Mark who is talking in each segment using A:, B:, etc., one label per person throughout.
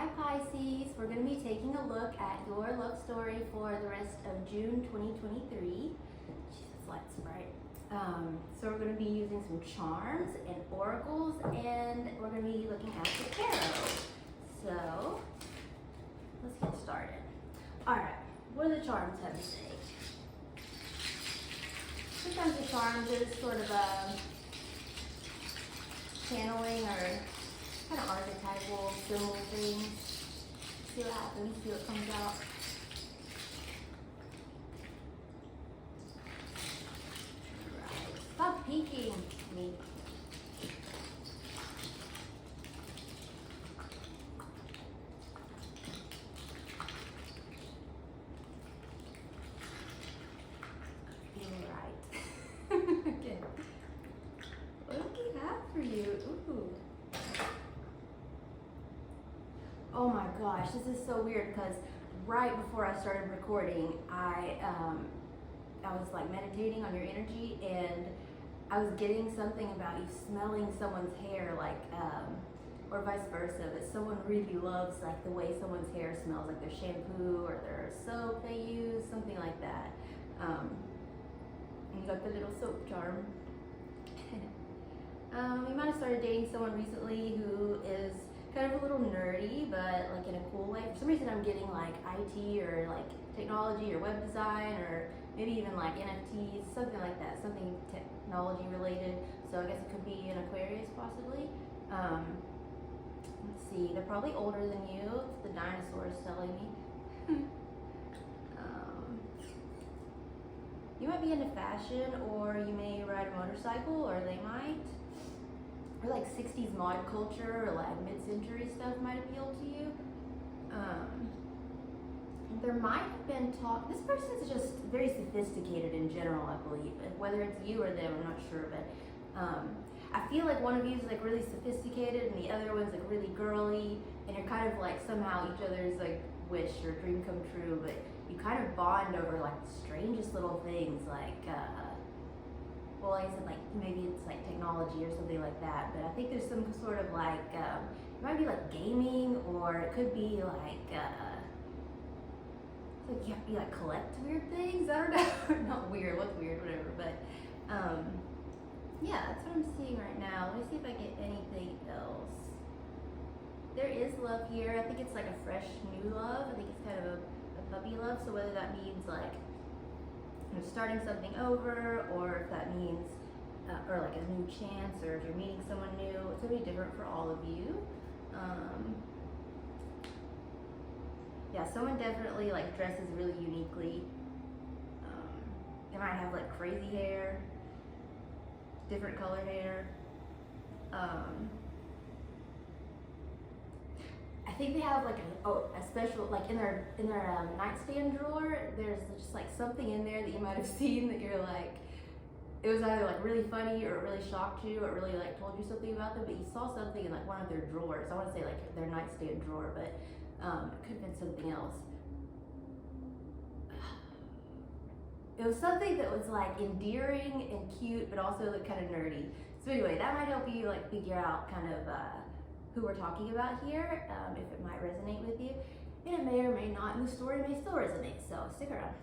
A: Hi Pisces, we're going to be taking a look at your love story for the rest of June 2023. Jesus, lights bright. So we're going to be using some charms and oracles, and we're going to be looking at the tarot. So let's get started. Alright, what do the charms have to say? Sometimes the charms is sort of a channeling or kind of archetypal symbol things. See what happens, see what comes out. Right. Stop peeking me. Right. Okay. What do we have for you? Ooh. Oh my gosh, this is so weird because right before I started recording, I was like meditating on your energy, and I was getting something about you smelling someone's hair, like or vice versa, that someone really loves like the way someone's hair smells, like their shampoo or their soap they use, something like that. And you got the little soap charm. You might have started dating someone recently who is kind of a little nerdy, but like in a cool way. For some reason I'm getting like IT or like technology or web design or maybe even like NFTs, something like that, something technology related. So I guess it could be an Aquarius possibly. Let's see, they're probably older than you. It's the dinosaurs telling me. You might be into fashion, or you may ride a motorcycle, or they might. Or like 60s mod culture or like mid-century stuff might appeal to you. There might have been talk, this person's just very sophisticated in general, I believe. Whether it's you or them, I'm not sure, but I feel like one of you is like really sophisticated and the other one's like really girly, and you're kind of like somehow each other's like wish or dream come true, but you kind of bond over like the strangest little things, like well, like I said, like maybe it's like technology or something like that, but I think there's some sort of like, it might be like gaming, or it could be like, you have to be like collect weird things, I don't know, not weird, what's weird, whatever, but yeah, that's what I'm seeing right now. Let me see if I get anything else. There is love here. I think it's like a fresh new love. I think it's kind of a puppy love, so whether that means like starting something over, or if that means or like a new chance, or if you're meeting someone new, it's gonna be different for all of you. Yeah, someone definitely like dresses really uniquely. They might have like crazy hair, different colored hair. I think they have like a special, like in their nightstand drawer, there's just like something in there that you might have seen that you're like, it was either like really funny or it really shocked you or it really like told you something about them, but you saw something in like one of their drawers. I want to say like their nightstand drawer, but it could have been something else. It was something that was like endearing and cute, but also like kind of nerdy. So anyway, that might help you like figure out kind of who we're talking about here, if it might resonate with you. And it may or may not, and the story may still resonate, so stick around.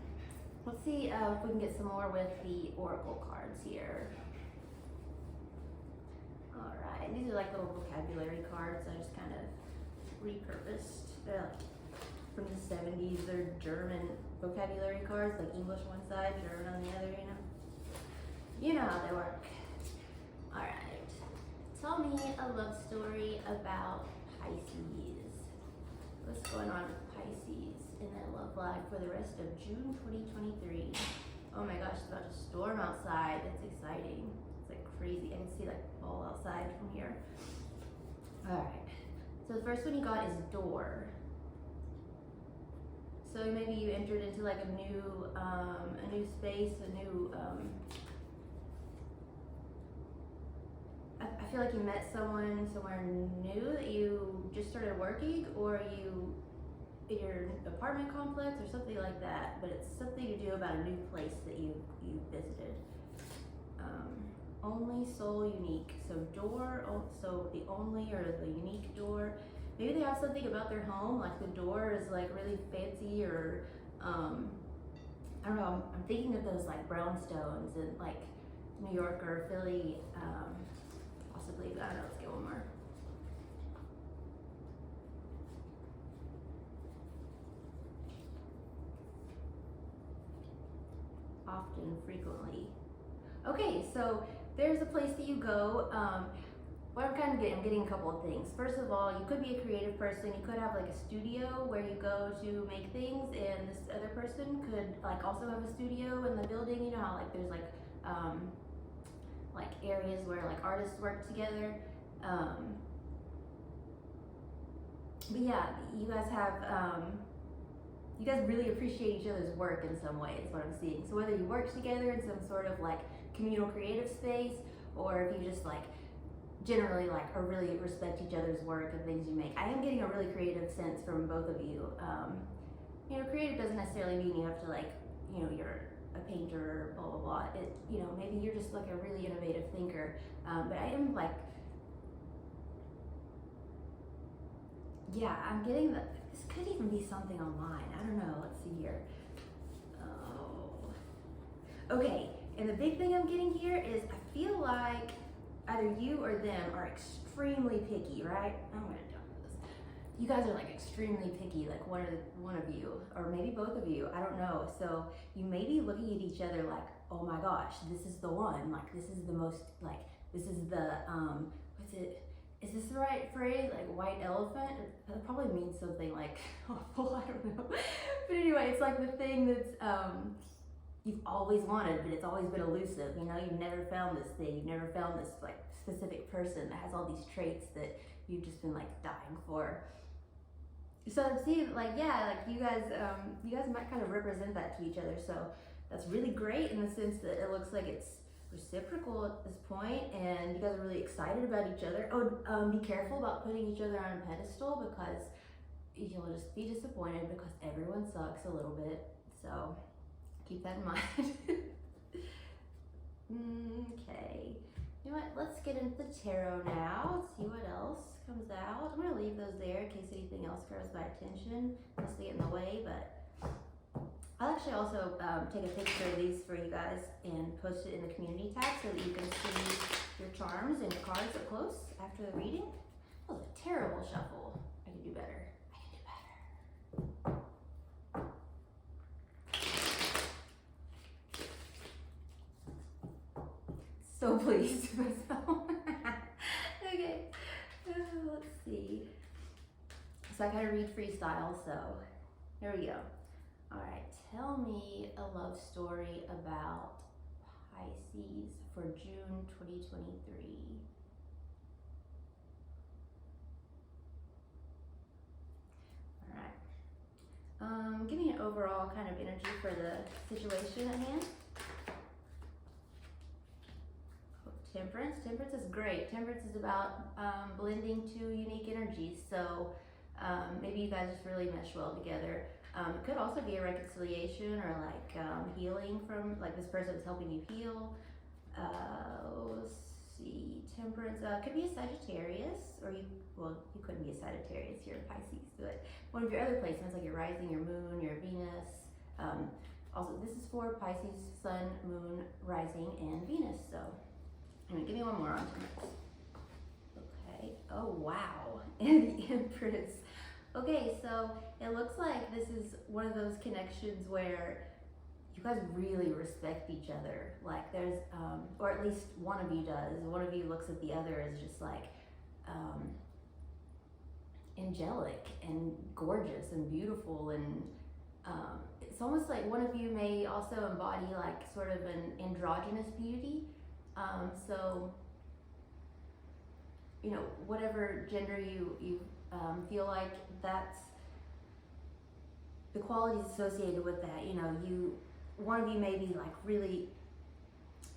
A: Let's see if we can get some more with the oracle cards here. All right, these are like little vocabulary cards I just kind of repurposed. They're like from the 70s. They're German vocabulary cards, like English one side, German on the other, you know? You know how they work. All right. Tell me a love story about Pisces. What's going on with Pisces in their love life for the rest of June 2023? Oh my gosh, it's about to storm outside. That's exciting. It's like crazy. I can see like fall outside from here. All right. So the first one you got is door. So maybe you entered into like a new space, a new. I feel like you met someone somewhere new that you just started working, or you in your apartment complex or something like that, but it's something to do about a new place that you visited. Only soul unique. So door, so the only or the unique door. maybe they have something about their home, like the door is like really fancy, or I don't know, I'm thinking of those like brownstones in like New York or Philly, possibly. I don't know, let's get one more. Often, frequently. Okay, so there's a place that you go. What I'm getting a couple of things. First of all, you could be a creative person. You could have like a studio where you go to make things, and this other person could like also have a studio in the building. You know how like there's like areas where like artists work together. But yeah, you guys have you guys really appreciate each other's work in some way, is what I'm seeing. So whether you work together in some sort of like communal creative space, or if you just like generally like or really respect each other's work and things you make. I am getting a really creative sense from both of you. You know, creative doesn't necessarily mean you have to like, you know, you're a painter or blah blah blah. It, you know, maybe you're just like a really innovative thinker. But I am like, yeah, I'm getting that this could even be something online. I don't know. Let's see here. Oh, okay. And the big thing I'm getting here is I feel like either you or them are extremely picky, right? I'm gonna dump this. You guys are like extremely picky, like one of you, or maybe both of you. I don't know. So you may be looking at each other like, oh my gosh, this is the one. Like this is the most. Like this is the what's it? Is this the right phrase? Like white elephant? That probably means something like awful. I don't know. But anyway, it's like the thing that's you've always wanted, but it's always been elusive. You know, you've never found this thing. You've never found this like specific person that has all these traits that you've just been like dying for. So see, like yeah, like you guys might kind of represent that to each other. So that's really great in the sense that it looks like it's reciprocal at this point, and you guys are really excited about each other. Oh, be careful about putting each other on a pedestal, because you'll just be disappointed because everyone sucks a little bit. So keep that in mind. Okay. You know what? Let's get into the tarot now. Let's see what else comes out. I'm going to leave those there in case anything else grabs my attention, unless they get in the way. But I'll actually also take a picture of these for you guys and post it in the community tab so that you can see your charms and your cards up close after the reading. That was a terrible shuffle. I can do better. I can do better. So pleased with myself. Okay, let's see. So I kind of read freestyle, so here we go. All right, tell me a love story about Pisces for June 2023. All right. Give me an overall kind of energy for the situation at hand. Temperance. Temperance is great. Temperance is about blending two unique energies. So maybe you guys just really mesh well together. It could also be a reconciliation or like healing from like this person is helping you heal. Let's see. Temperance could be a Sagittarius, or you couldn't be a Sagittarius. You're a Pisces, but one of your other placements, like your rising, your moon, your Venus. Also, this is for Pisces, Sun, Moon, Rising, and Venus. So. Give me one more on Temperance. Okay. Oh wow. And the Empress. Okay, so it looks like this is one of those connections where you guys really respect each other. Like there's, or at least one of you does. One of you looks at the other as just like angelic and gorgeous and beautiful, and it's almost like one of you may also embody like sort of an androgynous beauty. So, you know, whatever gender you feel like, that's the qualities associated with that. You know, one of you may be like really,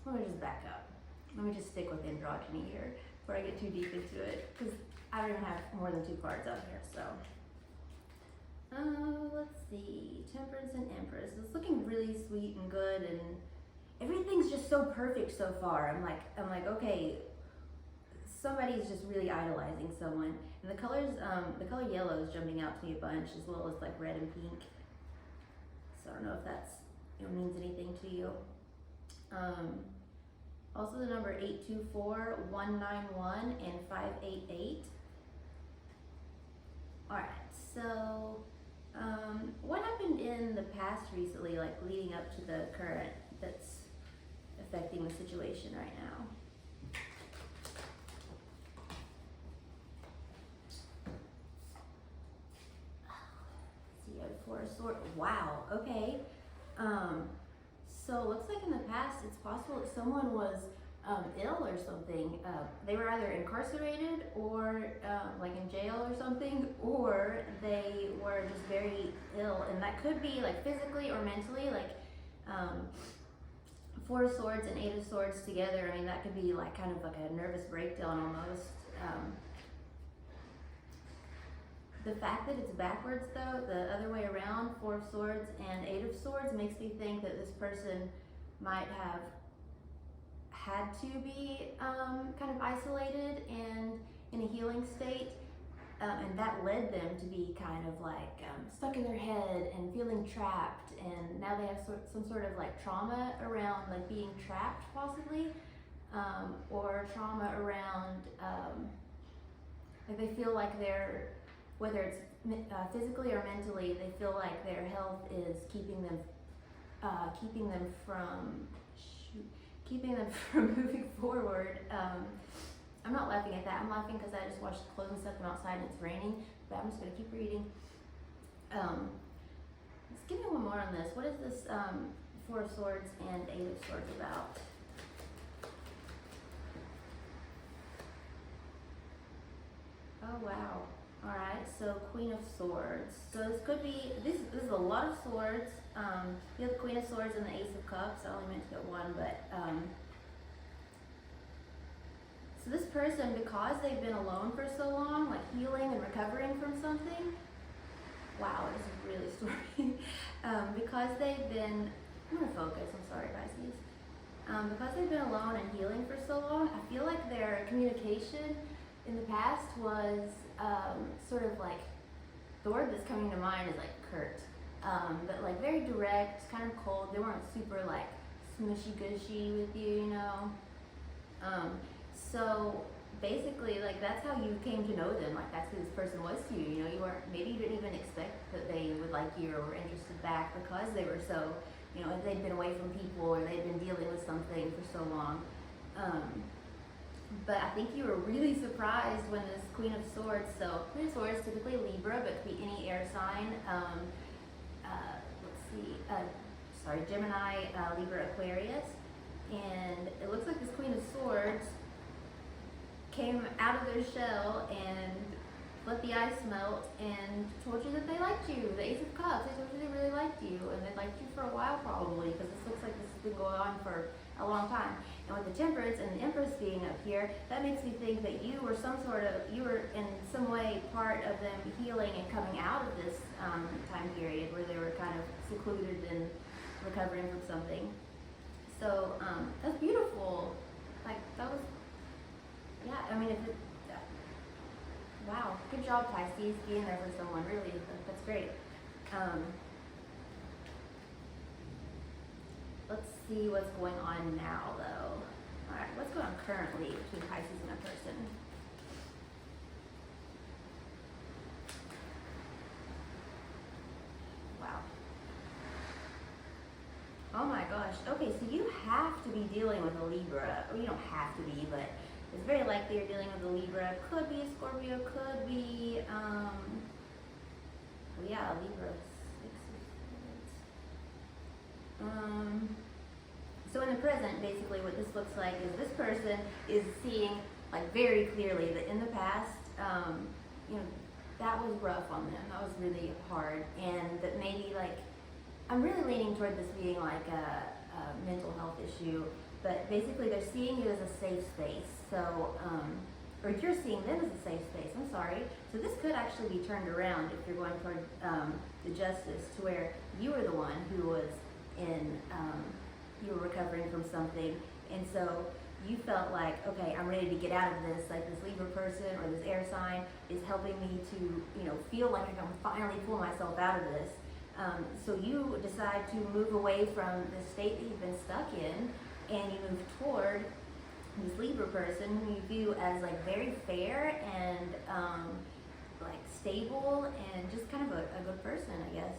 A: let me just back up. Let me just stick with androgyny here before I get too deep into it, because I don't even have more than 2 cards out here, so. Let's see, Temperance and Empress. It's looking really sweet and good, and everything's just so perfect so far. I'm like, okay, somebody's just really idolizing someone. And the color yellow is jumping out to me a bunch, as well as like red and pink. So I don't know if it means anything to you. Also the number 824, 191, and 588. All right, so what happened in the past recently, like leading up to the current, that's affecting the situation right now? See, you have Four of Swords. Wow, okay. So it looks like in the past, it's possible that someone was ill or something. They were either incarcerated or like in jail or something, or they were just very ill, and that could be like physically or mentally. Like Four of Swords and Eight of Swords together, I mean, that could be like kind of like a nervous breakdown almost. The fact that it's backwards though, the other way around, Four of Swords and Eight of Swords, makes me think that this person might have had to be kind of isolated and in a healing state, and that led them to be kind of like stuck in their head and feeling trapped, and now they have some sort of like trauma around like being trapped possibly, or trauma around like they feel like they're, whether it's physically or mentally, they feel like their health is keeping them from moving forward. I'm not laughing at that. I'm laughing because I just watched the clothes and stuff from outside and it's raining, but I'm just going to keep reading. Let's give me one more on this. What is this Four of Swords and Eight of Swords about? Oh, wow. All right, so Queen of Swords. So this could be, this is a lot of swords. You have the Queen of Swords and the Ace of Cups. I only meant to get one, but so this person, because they've been alone for so long, like healing and recovering from something. Wow, this is really story. Because they've been, I'm gonna focus. I'm sorry, Pisces. Because they've been alone and healing for so long, I feel like their communication in the past was sort of like, the word that's coming to mind is like curt, but like very direct, kind of cold. They weren't super like smushy gushy with you, you know. So basically, like that's how you came to know them. Like that's who this person was to you. You know, you weren't, maybe you didn't even expect that they would like you or were interested back because they were so, you know, they'd been away from people or they'd been dealing with something for so long. But I think you were really surprised when this Queen of Swords, so Queen of Swords typically Libra, but it could be any air sign. Let's see, Gemini, Libra, Aquarius. And it looks like this Queen of Swords came out of their shell and let the ice melt and told you that they liked you. The Ace of Cups, they told you they really liked you, and they liked you for a while probably, because this looks like this has been going on for a long time. And with the Temperance and the Empress being up here, that makes me think that you were you were in some way part of them healing and coming out of this time period where they were kind of secluded and recovering from something. So that's beautiful. Like that was, yeah. I mean, wow, good job, Pisces, being there for someone. Really, that's great. Let's see what's going on now, though. All right, what's going on currently between Pisces and a person? Wow. Oh my gosh. Okay, so you have to be dealing with a Libra. Or you don't have to be, but it's very likely you're dealing with a Libra. Could be a Scorpio, could be, well, yeah, a Libra. So in the present, basically what this looks like is this person is seeing like very clearly that in the past, you know, that was rough on them. That was really hard, and that maybe like, I'm really leaning toward this being like a mental health issue, but basically they're seeing you as a safe space. So, or you're seeing them as a safe space, I'm sorry. So this could actually be turned around if you're going toward the Justice, to where you were the one who was in, you were recovering from something, and so you felt like, okay, I'm ready to get out of this, like this Libra person or this air sign is helping me to, you know, feel like I can finally pull myself out of this. So you decide to move away from the state that you've been stuck in, and you move toward this Libra person who you view as like very fair and like stable and just kind of a good person, I guess.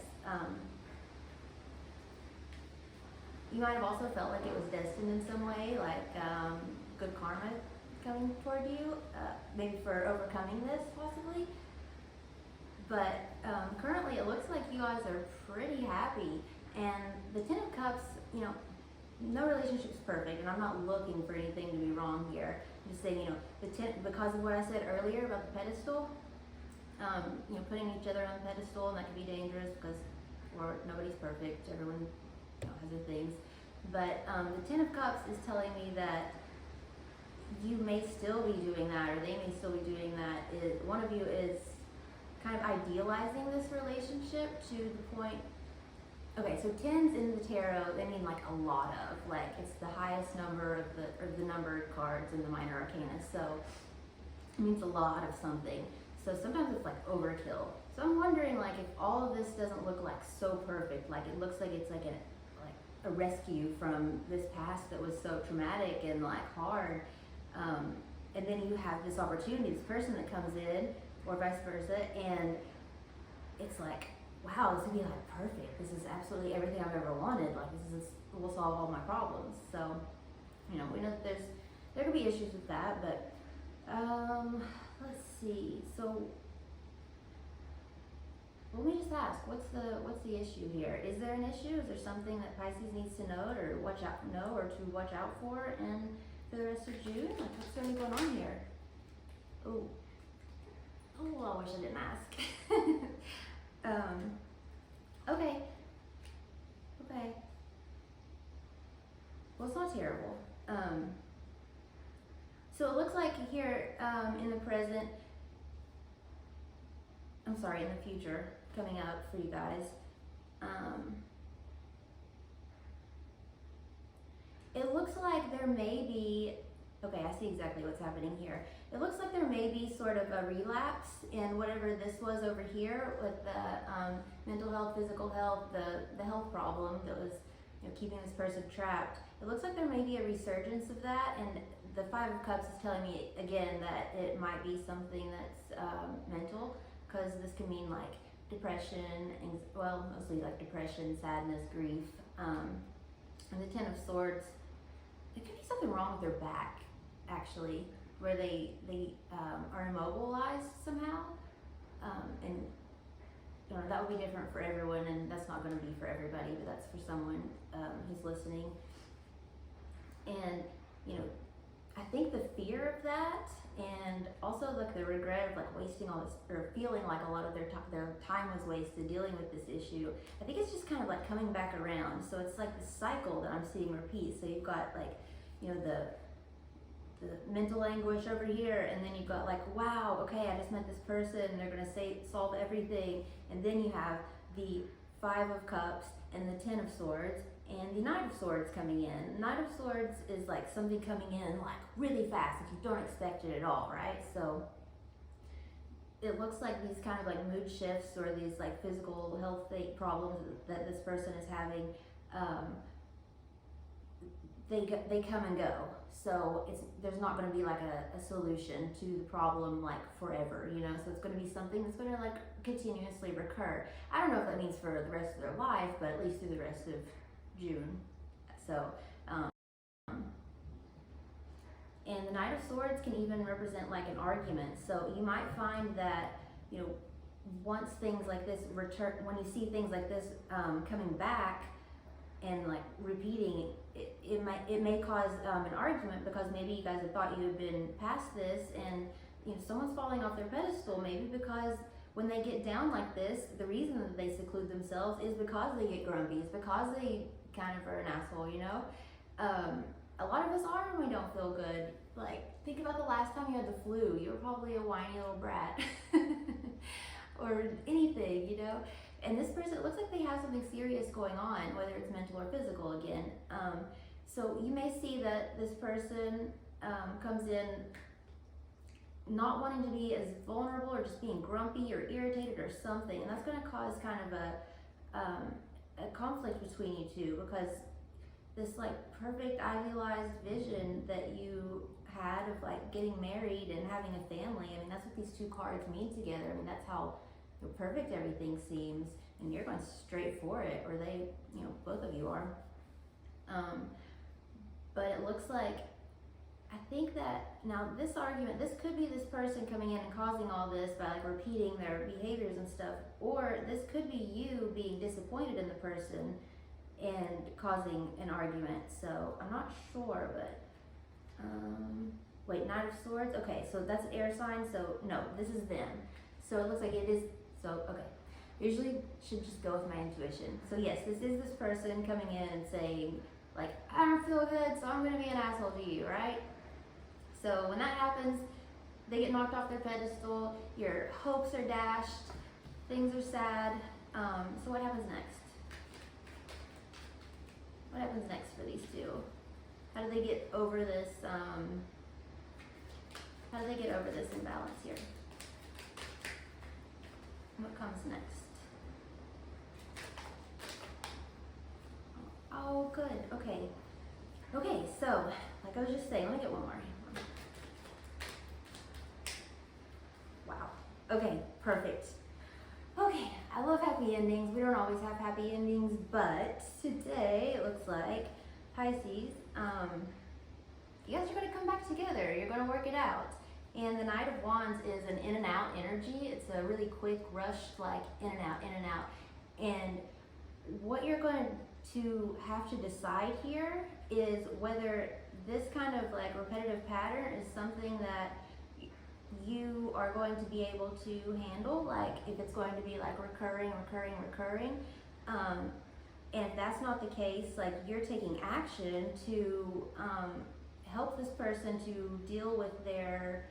A: You might have also felt like it was destined in some way, like good karma coming toward you, maybe for overcoming this possibly. But currently it looks like you guys are pretty happy. And the Ten of Cups, you know, no relationship's perfect, and I'm not looking for anything to be wrong here. I'm just saying, you know, because of what I said earlier about the pedestal, you know, putting each other on the pedestal, and that can be dangerous because nobody's perfect. Everyone, you know, has their things. But the Ten of Cups is telling me that you may still be doing that, or they may still be doing that. One of you is kind of idealizing this relationship to the point. Okay, so tens in the tarot, they mean like a lot of, like it's the highest number of the numbered cards in the minor arcana. So it means a lot of something. So sometimes it's like overkill. So I'm wondering, like, if all of this doesn't look like so perfect, like it looks like it's like a rescue from this past that was so traumatic and like hard, and then you have this opportunity, this person that comes in, or vice versa, and it's like, wow, this would be like perfect. This is absolutely everything I've ever wanted. Like this will solve all my problems. So, you know, we know that there could be issues with that, but let's see. So let me just ask, what's the issue here? Is there an issue? Is there something that Pisces needs to know or watch out for and for the rest of June? Like, what's really going on here? Oh, I wish I didn't ask. Okay. Well, it's not terrible. So it looks like here in the present, I'm sorry, in the future, coming up for you guys, it looks like there may be, okay, I see exactly what's happening here. It looks like there may be sort of a relapse in whatever this was over here with the mental health, physical health, the health problem that was, you know, keeping this person trapped. It looks like there may be a resurgence of that, and the Five of Cups is telling me again that it might be something that's mental, because this can mean like depression, mostly like depression, sadness, grief, and the Ten of Swords. It could be something wrong with their back, actually, where they are immobilized somehow, and you know, that would be different for everyone, and that's not going to be for everybody, but that's for someone who's listening. And you know, I think the fear of that, and also like the regret of like wasting all this, or feeling like a lot of their time was wasted dealing with this issue, I think it's just kind of like coming back around. So it's like this cycle that I'm seeing repeat. So you've got like, you know, the mental anguish over here, and then you've got like, wow, okay, I just met this person, and they're gonna solve everything, and then you have the Five of Cups and the Ten of Swords and the Knight of Swords coming in. The Knight of Swords is like something coming in like really fast, like you don't expect it at all, right? So it looks like these kind of like mood shifts or these like physical health problems that this person is having, they come and go. So there's not going to be like a solution to the problem like forever, you know. So it's going to be something that's going to like continuously recur. I don't know if that means for the rest of their life, but at least through the rest of June. So and the Knight of Swords can even represent like an argument. So you might find that, you know, once things like this return, when you see things like this coming back and like repeating, it may cause an argument, because maybe you guys have thought you had been past this, and you know, someone's falling off their pedestal, maybe because when they get down like this, the reason that they seclude themselves is because they get grumpy, it's because they kind of are an asshole, you know. A lot of us are when we don't feel good. Like, think about the last time you had the flu. You were probably a whiny little brat or anything, you know. And this person, it looks like they have something serious going on, whether it's mental or physical again. So you may see that this person comes in not wanting to be as vulnerable or just being grumpy or irritated or something, and that's going to cause kind of a conflict between you two, because this like perfect idealized vision that you had of like getting married and having a family, I mean that's what these two cards mean together. I mean that's how perfect everything seems, and you're going straight for it, or they, you know, both of you are. But it looks like, I think that now this argument, this could be this person coming in and causing all this by like repeating their behaviors and stuff, or this could be you being disappointed in the person and causing an argument. So I'm not sure, but wait, Knight of Swords. Okay, so that's air sign. So no, this is them. So it looks like it is. So okay, usually should just go with my intuition. So yes, this is this person coming in and saying like, I don't feel good, so I'm gonna be an asshole to you, right? So when that happens, they get knocked off their pedestal, your hopes are dashed, things are sad. So what happens next? What happens next for these two? How do they get over this, how do they get over this imbalance here? What comes next? Oh, good, okay. Okay, so, like I was just saying, let me get one more. Wow, okay, perfect. Okay, I love happy endings. We don't always have happy endings, but today it looks like Pisces, you guys are gonna come back together. You're gonna work it out. And the Knight of Wands is an in and out energy. It's a really quick, rushed, like in and out, in and out. And what you're going to have to decide here is whether this kind of like repetitive pattern is something that you are going to be able to handle, like if it's going to be like recurring. And if that's not the case, like you're taking action to help this person to deal with their,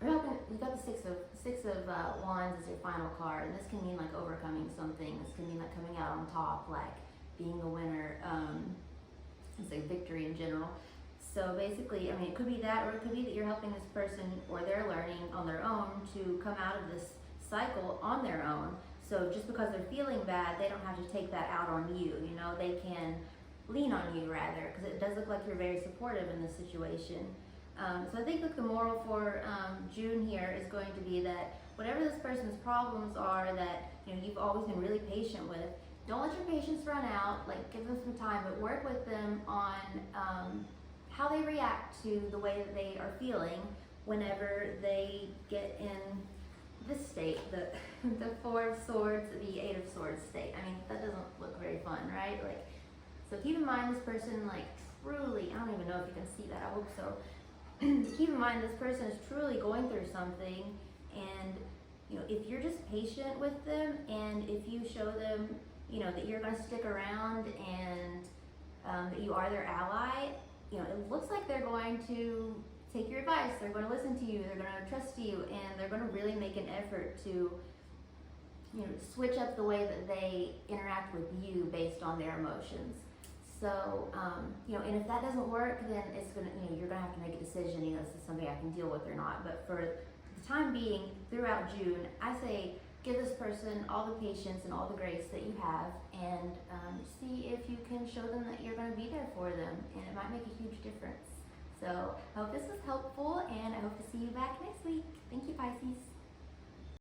A: you've got the six of Wands as your final card, and this can mean like overcoming something. This can mean like coming out on top, like being the winner. It's like victory in general. So basically, I mean, it could be that, or it could be that you're helping this person, or they're learning on their own to come out of this cycle on their own. So just because they're feeling bad, they don't have to take that out on you. You know, they can lean on you rather, because it does look like you're very supportive in this situation. So I think that the moral for June here is going to be that whatever this person's problems are that, you know, you've always been really patient with, don't let your patience run out. Like, give them some time, but work with them on how they react to the way that they are feeling whenever they get in this state, the Four of Swords, the Eight of Swords state. I mean, that doesn't look very fun, right? Like, so keep in mind this person, like, truly, I don't even know if you can see that, I hope so. Keep in mind this person is truly going through something, and, you know, if you're just patient with them, and if you show them, you know, that you're going to stick around and that you are their ally, you know, it looks like they're going to take your advice, they're going to listen to you, they're going to trust you, and they're going to really make an effort to, you know, switch up the way that they interact with you based on their emotions. So, you know, and if that doesn't work, then it's going to, you know, you're going to have to make a decision, you know, is this something I can deal with or not. But for the time being, throughout June, I say give this person all the patience and all the grace that you have, and see if you can show them that you're going to be there for them, and it might make a huge difference. So I hope this was helpful, and I hope to see you back next week. Thank you, Pisces.